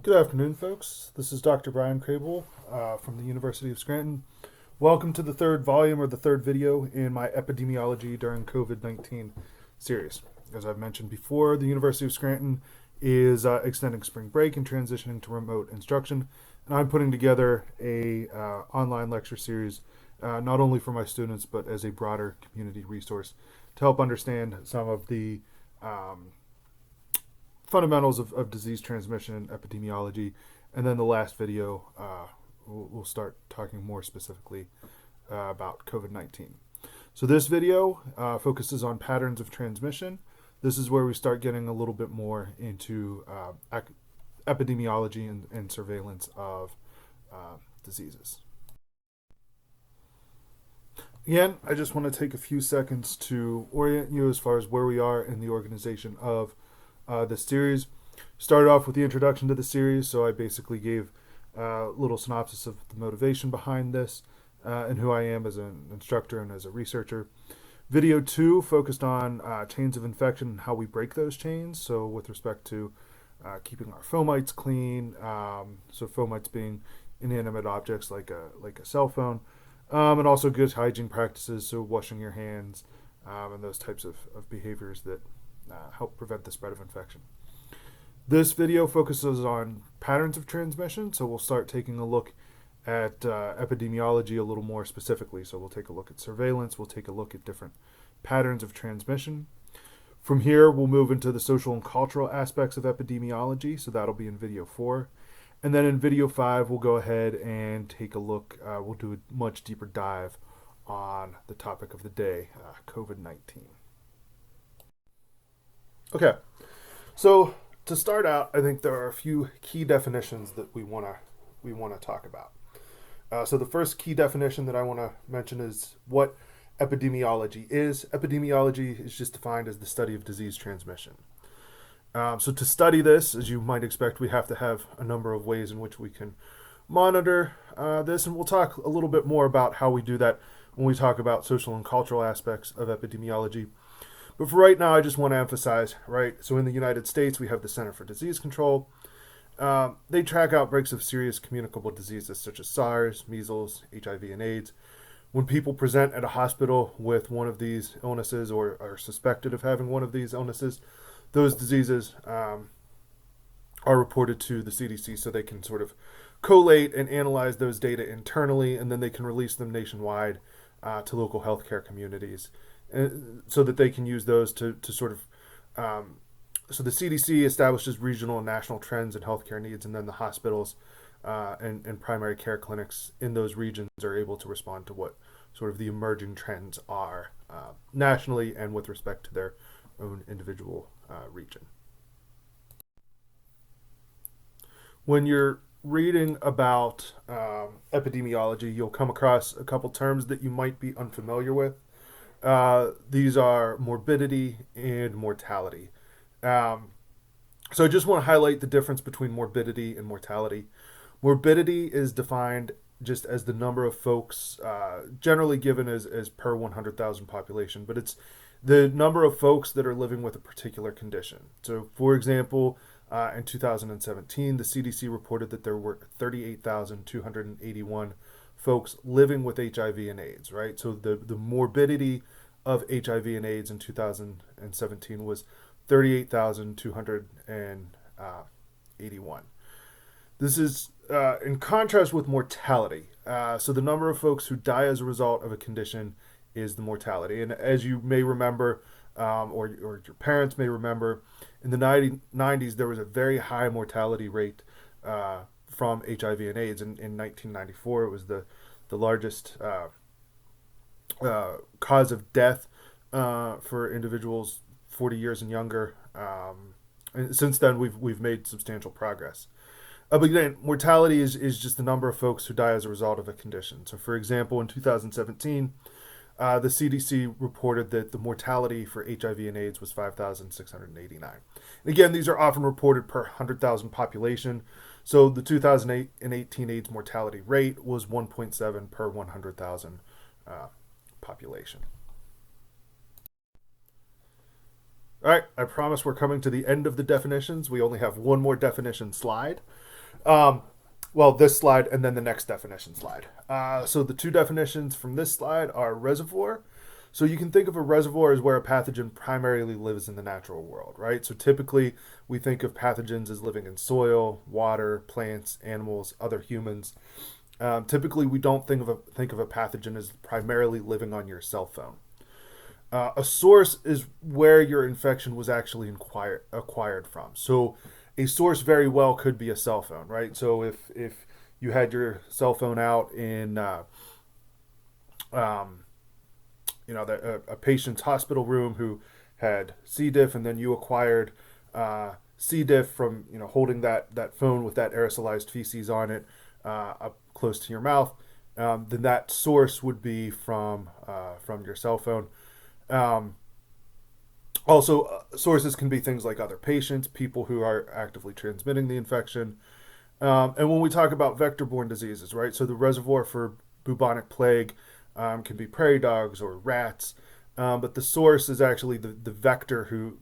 Good afternoon, folks. This is Dr. Brian Crable from the University of Scranton. Welcome to the third volume or the third video in my Epidemiology during COVID-19 series. As I've mentioned before, the University of Scranton is extending spring break and transitioning to remote instruction, and I'm putting together a online lecture series not only for my students but as a broader community resource to help understand some of the fundamentals of disease transmission and epidemiology. And then the last video, we'll start talking more specifically about COVID-19. So this video focuses on patterns of transmission. This is where we start getting a little bit more into epidemiology and surveillance of diseases. Again, I just want to take a few seconds to orient you as far as where we are in the organization of this series. Started off with the introduction to the series, so I basically gave a little synopsis of the motivation behind this and who I am as an instructor and as a researcher. Video 2 focused on chains of infection and how we break those chains, so with respect to keeping our fomites clean, so fomites being inanimate objects like a cell phone, and also good hygiene practices, so washing your hands and those types of behaviors that help prevent the spread of infection. This video focuses on patterns of transmission, so we'll start taking a look at epidemiology a little more specifically. So we'll take a look at surveillance, we'll take a look at different patterns of transmission. From here, we'll move into the social and cultural aspects of epidemiology, so that'll be in video 4. And then in video 5, we'll go ahead and take a look, we'll do a much deeper dive on the topic of the day, COVID-19. Okay, so to start out, I think there are a few key definitions that we want to talk about. So the first key definition that I want to mention is what epidemiology is. Epidemiology is just defined as the study of disease transmission. So to study this, as you might expect, we have to have a number of ways in which we can monitor this, and we'll talk a little bit more about how we do that when we talk about social and cultural aspects of epidemiology. But for right now, I just want to emphasize, right, so in the United States, we have the Center for Disease Control. They track outbreaks of serious communicable diseases such as SARS, measles, HIV, and AIDS. When people present at a hospital with one of these illnesses or are suspected of having one of these illnesses, those diseases are reported to the CDC so they can sort of collate and analyze those data internally, and then they can release them nationwide to local healthcare communities, so that they can use those to sort of, so the CDC establishes regional and national trends in healthcare needs, and then the hospitals and primary care clinics in those regions are able to respond to what sort of the emerging trends are nationally and with respect to their own individual region. When you're reading about epidemiology, you'll come across a couple terms that you might be unfamiliar with. These are morbidity and mortality. So I just want to highlight the difference between morbidity and mortality. Morbidity is defined just as the number of folks, generally given as per 100,000 population, but it's the number of folks that are living with a particular condition. So, for example, in 2017, the CDC reported that there were 38,281 folks living with HIV and AIDS, right? So the morbidity of HIV and AIDS in 2017 was 38,281. This is in contrast with mortality. So the number of folks who die as a result of a condition is the mortality. And as you may remember, or your parents may remember, in the 90s, there was a very high mortality rate from HIV and AIDS. In 1994, it was the largest cause of death for individuals 40 years and younger. And since then, we've made substantial progress. But again, mortality is just the number of folks who die as a result of a condition. So, for example, in 2017, the CDC reported that the mortality for HIV and AIDS was 5,689. And again, these are often reported per 100,000 population. So the 2018 AIDS mortality rate was 1.7 per 100,000 population. All right, I promise we're coming to the end of the definitions. We only have one more definition slide. Um, well, this slide and then the next definition slide. So the two definitions from this slide are reservoir. So you can think of a reservoir as where a pathogen primarily lives in the natural world, right? So typically we think of pathogens as living in soil, water, plants, animals, other humans. Typically, we don't think of a pathogen as primarily living on your cell phone. A source is where your infection was actually acquired from. So a source very well could be a cell phone, right? So if you had your cell phone out in um, a patient's hospital room who had C. diff, and then you acquired C. diff from holding that phone with that aerosolized feces on it up close to your mouth, then that source would be from your cell phone. Um, Also, sources can be things like other patients, people who are actively transmitting the infection. And when we talk about vector borne diseases, right? So the reservoir for bubonic plague can be prairie dogs or rats. But the source is actually the vector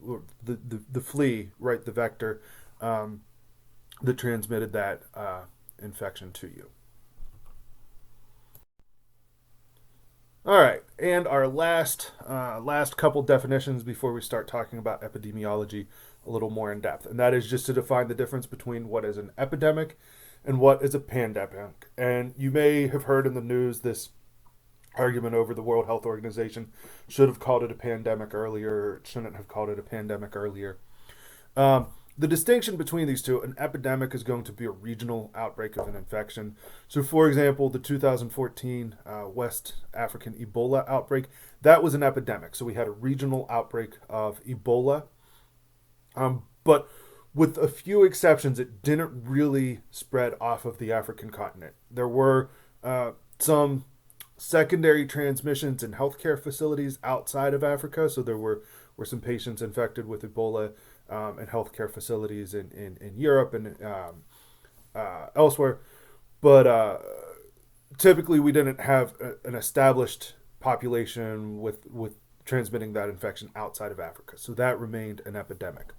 the flea, right? The vector that transmitted that infection to you. All right, and our last couple definitions before we start talking about epidemiology a little more in depth, and that is just to define the difference between what is an epidemic and what is a pandemic. And you may have heard in the news this argument over the World Health Organization should have called it a pandemic earlier, or shouldn't have called it a pandemic earlier. Um, the distinction between these two, an epidemic is going to be a regional outbreak of an infection. So, for example, the 2014 West African Ebola outbreak, that was an epidemic. So we had a regional outbreak of Ebola. But with a few exceptions, it didn't really spread off of the African continent. There were some secondary transmissions in healthcare facilities outside of Africa. So there were some patients infected with Ebola in healthcare facilities in Europe and elsewhere. But typically, we didn't have an established population with transmitting that infection outside of Africa. So that remained an epidemic.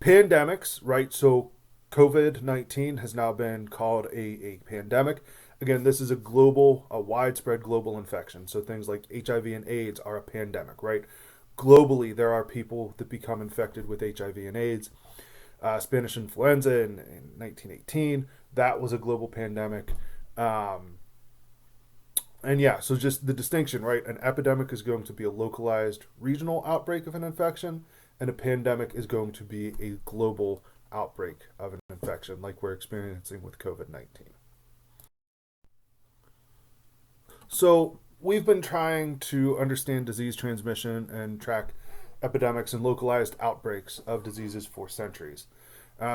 Pandemics, right? So COVID-19 has now been called a pandemic. Again, this is a widespread global infection. So things like HIV and AIDS are a pandemic, right? Globally, there are people that become infected with HIV and AIDS. Spanish influenza in 1918, that was a global pandemic. And yeah, so just the distinction, right? An epidemic is going to be a localized regional outbreak of an infection, and a pandemic is going to be a global outbreak of an infection like we're experiencing with COVID-19. So we've been trying to understand disease transmission and track epidemics and localized outbreaks of diseases for centuries.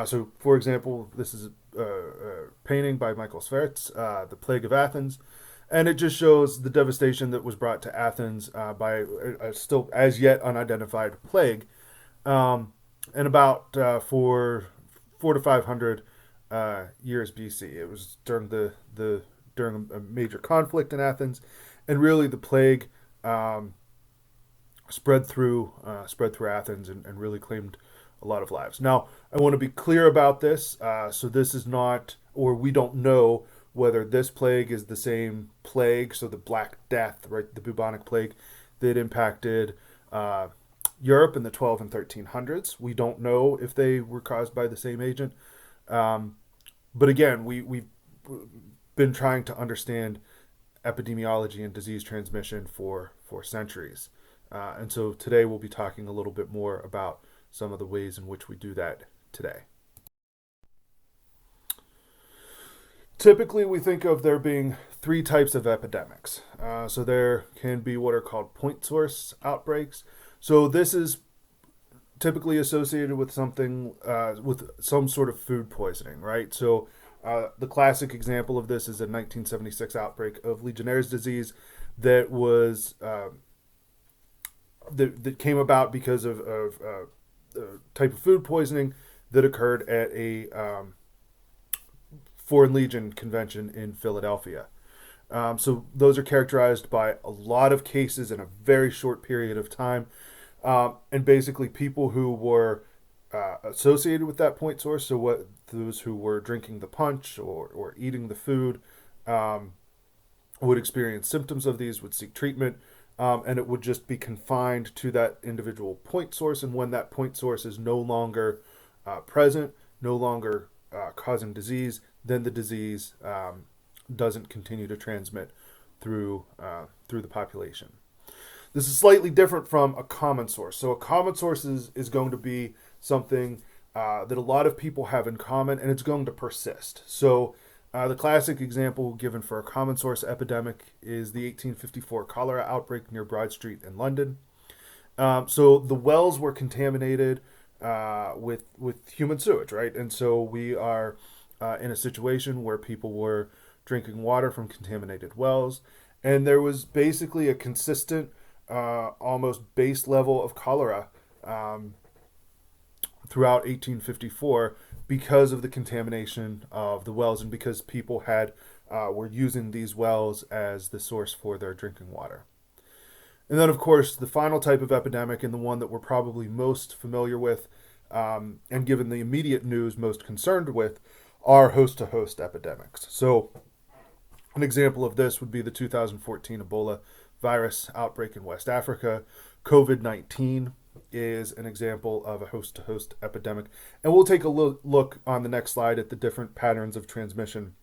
So, for example, this is a painting by Michael Sverts, The Plague of Athens, and it just shows the devastation that was brought to Athens by a still as yet unidentified plague. And about four to 500 years BC. It was during a major conflict in Athens, and really the plague spread through Athens and really claimed a lot of lives. Now, I want to be clear about this. So this is not, or we don't know whether this plague is the same plague. So the Black Death, right, the bubonic plague that impacted Europe in the 12 and 1300s. We don't know if they were caused by the same agent. But again, we've been trying to understand epidemiology and disease transmission for centuries. And so today we'll be talking a little bit more about some of the ways in which we do that today. Typically, we think of there being three types of epidemics. So there can be what are called point source outbreaks. So this is typically associated with with some sort of food poisoning, right? So the classic example of this is a 1976 outbreak of Legionnaire's disease that was that came about because of a type of food poisoning that occurred at a Foreign Legion convention in Philadelphia. So those are characterized by a lot of cases in a very short period of time, and basically people who were associated with that point source. So what those who were drinking the punch or eating the food would experience symptoms of these, would seek treatment, and it would just be confined to that individual point source. And when that point source is no longer present, no longer causing disease, then the disease doesn't continue to transmit through the population. This is slightly different from a common source. So a common source is going to be something that a lot of people have in common, and it's going to persist. So the classic example given for a common source epidemic is the 1854 cholera outbreak near Broad Street in London. So the wells were contaminated with human sewage, right? And so we are in a situation where people were drinking water from contaminated wells, and there was basically a consistent, almost base level of cholera throughout 1854 because of the contamination of the wells and because people were using these wells as the source for their drinking water. And then, of course, the final type of epidemic, and the one that we're probably most familiar with, and given the immediate news most concerned with, are host-to-host epidemics. So an example of this would be the 2014 Ebola virus outbreak in West Africa. COVID-19 is an example of a host-to-host epidemic. And we'll take a look on the next slide at the different patterns of transmission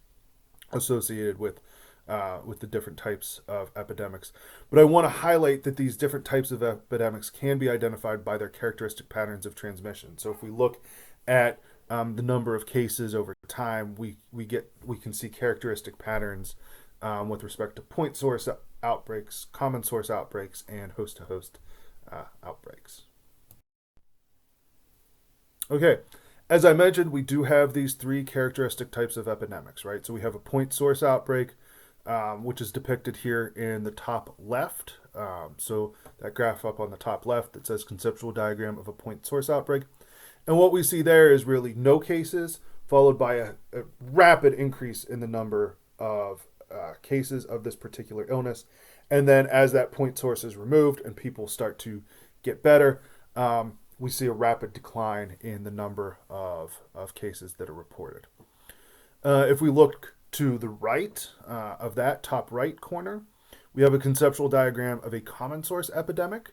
associated with the different types of epidemics. But I want to highlight that these different types of epidemics can be identified by their characteristic patterns of transmission. So if we look at the number of cases over time, we can see characteristic patterns with respect to point source outbreaks, common source outbreaks, and host-to-host outbreaks. Okay, as I mentioned, we do have these three characteristic types of epidemics, right? So we have a point source outbreak, which is depicted here in the top left. So that graph up on the top left that says conceptual diagram of a point source outbreak. And what we see there is really no cases, followed by a rapid increase in the number of cases of this particular illness. And then as that point source is removed and people start to get better, we see a rapid decline in the number of cases that are reported. If we look to the right of that top right corner, we have a conceptual diagram of a common source epidemic.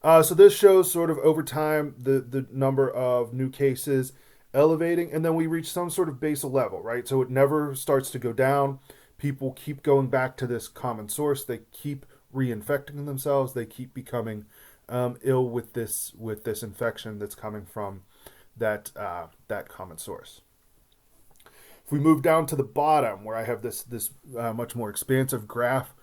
So this shows sort of over time the number of new cases elevating, and then we reach some sort of basal level, right? So it never starts to go down. People keep going back to this common source. They keep reinfecting themselves. They keep becoming ill with this infection that's coming from that common source. If we move down to the bottom, where I have this much more expansive graph,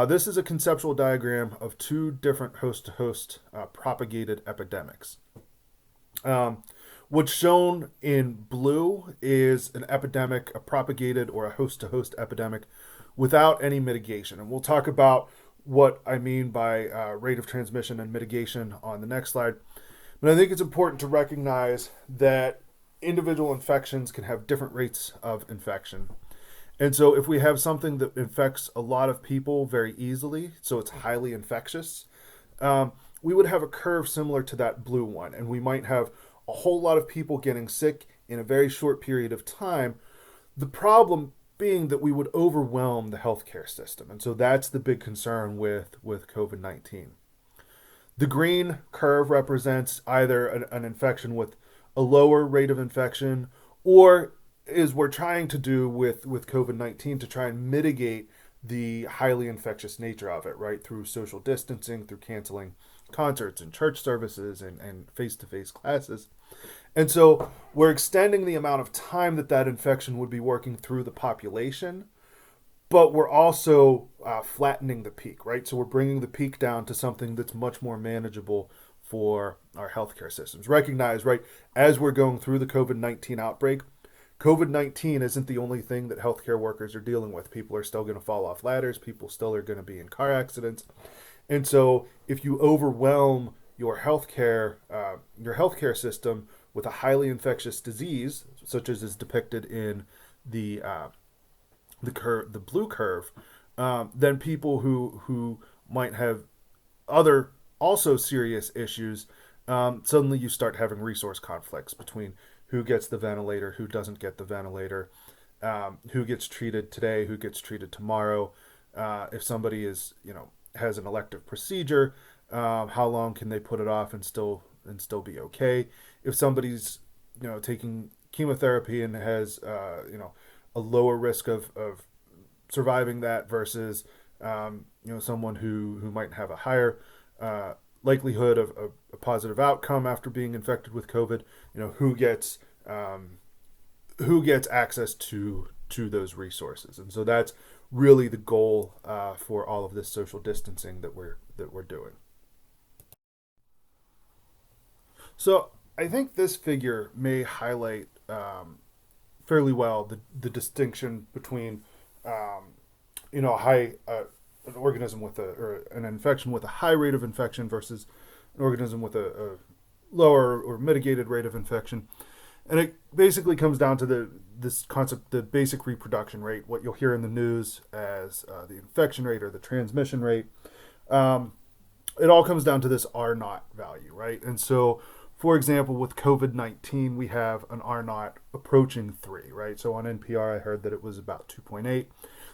this is a conceptual diagram of two different host-to-host propagated epidemics. What's shown in blue is an epidemic, a propagated or a host-to-host epidemic without any mitigation. And we'll talk about what I mean by rate of transmission and mitigation on the next slide. But I think it's important to recognize that individual infections can have different rates of infection. And so if we have something that infects a lot of people very easily, so it's highly infectious, we would have a curve similar to that blue one. And we might have a whole lot of people getting sick in a very short period of time. The problem being that we would overwhelm the healthcare system. And so that's the big concern with COVID-19. The green curve represents either an infection with a lower rate of infection, or is we're trying to do with COVID-19 to try and mitigate the highly infectious nature of it, right? Through social distancing, through canceling concerts and church services and face-to-face classes. And so we're extending the amount of time that infection would be working through the population, but we're also flattening the peak, right? So we're bringing the peak down to something that's much more manageable for our healthcare systems. Recognize, right, as we're going through the COVID-19 outbreak, COVID-19 isn't the only thing that healthcare workers are dealing with. People are still going to fall off ladders. People still are going to be in car accidents. And so if you overwhelm your healthcare system with a highly infectious disease, such as is depicted in the blue curve, then people who might have other also serious issues, suddenly you start having resource conflicts between who gets the ventilator, who doesn't get the ventilator, who gets treated today, who gets treated tomorrow. If somebody has an elective procedure, how long can they put it off and still be okay? If somebody's taking chemotherapy and has a lower risk of surviving that versus someone who might have a higher likelihood of a positive outcome after being infected with COVID. Who gets access to those resources, and so that's really the goal for all of this social distancing that we're doing. So I think this figure may highlight fairly well the distinction between a high an organism or an infection with a high rate of infection versus an organism with a lower or mitigated rate of infection. And it basically comes down to this concept, the basic reproduction rate, what you'll hear in the news as the infection rate or the transmission rate. It all comes down to this R naught value, right? And so, for example, with COVID-19, we have an R naught approaching 3, right? So on NPR, I heard that it was about 2.8.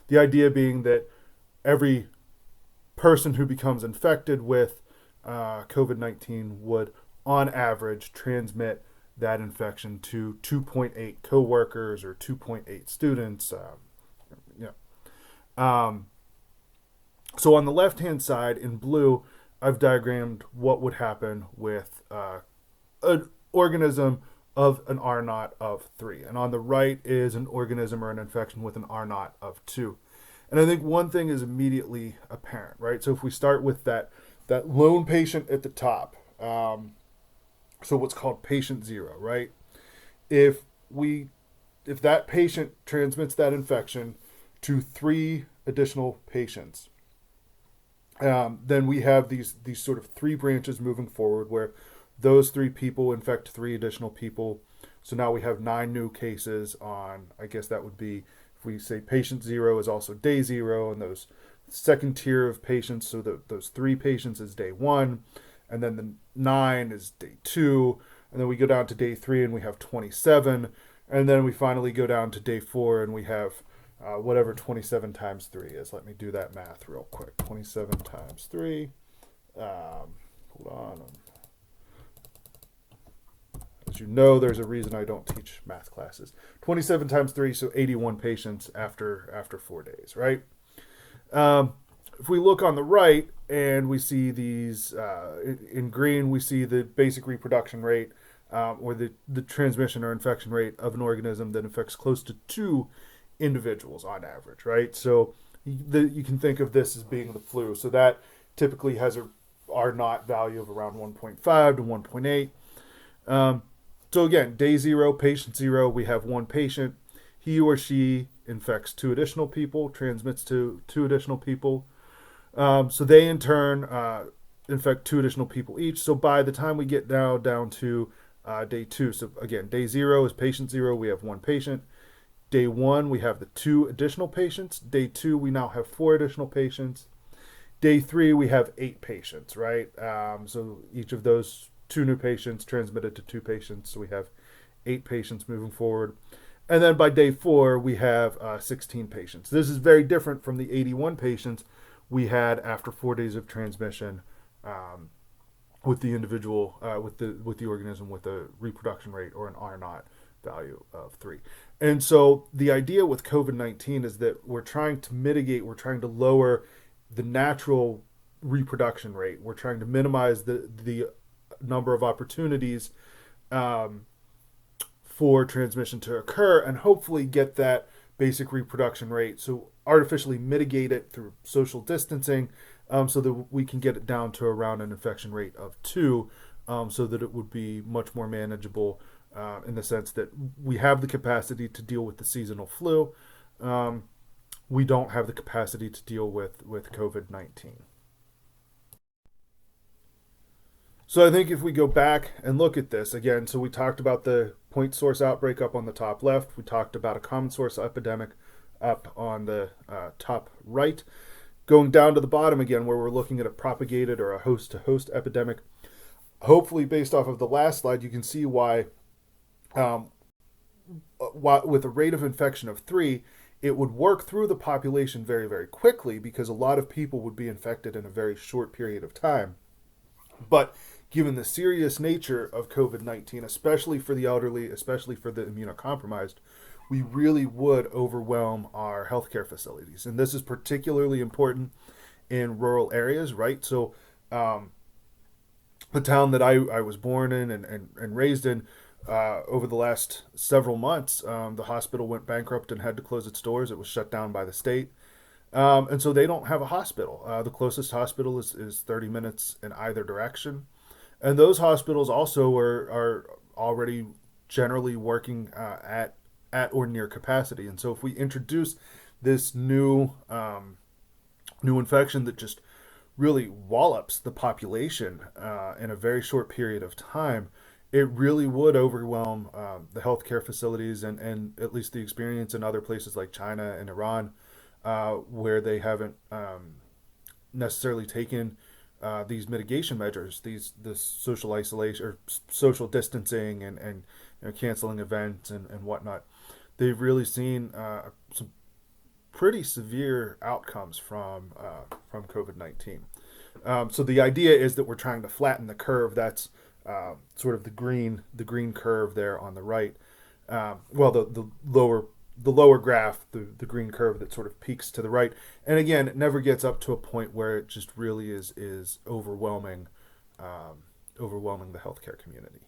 The idea being that every person who becomes infected with COVID-19 would, on average, transmit that infection to 2.8 coworkers or 2.8 students. So on the left-hand side in blue, I've diagrammed what would happen with an organism of an R naught of 3. And on the right is an organism or an infection with an R naught of 2. And I think one thing is immediately apparent, right? So if we start with that lone patient at the top, so what's called patient 0, right? If that patient transmits that infection to 3 additional patients, then we have these sort of 3 branches moving forward where those 3 people infect 3 additional people. So now we have 9 new cases on, I guess that would be, if we say patient 0 is also day 0, and those second tier of patients, so those 3 patients is day 1, and then the 9 is day 2, and then we go down to day 3 and we have 27, and then we finally go down to day 4 and we have whatever 27 times 3 is. Let me do that math real quick. 27 times 3. Hold on. As you know, there's a reason I don't teach math classes. 27 times 3, so 81 patients after 4 days, right? If we look on the right and we see these in green, we see the basic reproduction rate or the transmission or infection rate of an organism that infects close to 2 individuals on average, right? So you can think of this as being the flu. So that typically has a R naught value of around 1.5 to 1.8. So again, day 0, patient 0, we have 1 patient. He or she infects 2 additional people, transmits to 2 additional people. So they in turn infect 2 additional people each. So by the time we get now down to day 2, so again, day 0 is patient 0, we have 1 patient. Day 1, we have the 2 additional patients. Day 2, we now have 4 additional patients. Day 3, we have 8 patients, right? So each of those 2 new patients transmitted to 2 patients. So we have 8 patients moving forward. And then by day 4, we have 16 patients. This is very different from the 81 patients we had after 4 days of transmission with the individual, with the organism with a reproduction rate or an R naught value of 3. And so the idea with COVID-19 is that we're trying to mitigate, we're trying to lower the natural reproduction rate. We're trying to minimize the number of opportunities for transmission to occur and hopefully get that basic reproduction rate. So artificially mitigate it through social distancing so that we can get it down to around an infection rate of 2 so that it would be much more manageable in the sense that we have the capacity to deal with the seasonal flu. We don't have the capacity to deal with COVID-19. So I think if we go back and look at this again, so we talked about the point source outbreak up on the top left. We talked about a common source epidemic up on the top right. Going down to the bottom again, where we're looking at a propagated or a host-to-host epidemic. Hopefully, based off of the last slide, you can see why Um, with a rate of infection of 3, it would work through the population very, very quickly because a lot of people would be infected in a very short period of time. But given the serious nature of COVID 19, especially for the elderly, especially for the immunocompromised, we really would overwhelm our healthcare facilities. And this is particularly important in rural areas, right? So, um, the town that I was born in and raised in, over the last several months, the hospital went bankrupt and had to close its doors. It was shut down by the state. And so they don't have a hospital. The closest hospital is 30 minutes in either direction. And those hospitals also are already generally working at or near capacity. And so if we introduce this new infection that just really wallops the population in a very short period of time, it really would overwhelm the healthcare facilities and at least the experience in other places like China and Iran, where they haven't necessarily taken these mitigation measures, this social isolation or social distancing and canceling events and whatnot. They've really seen some pretty severe outcomes from COVID-19. So the idea is that we're trying to flatten the curve. That's sort of the green curve there on the right. Well, the lower graph, the green curve that sort of peaks to the right. And again, it never gets up to a point where it just really is overwhelming, overwhelming the healthcare community.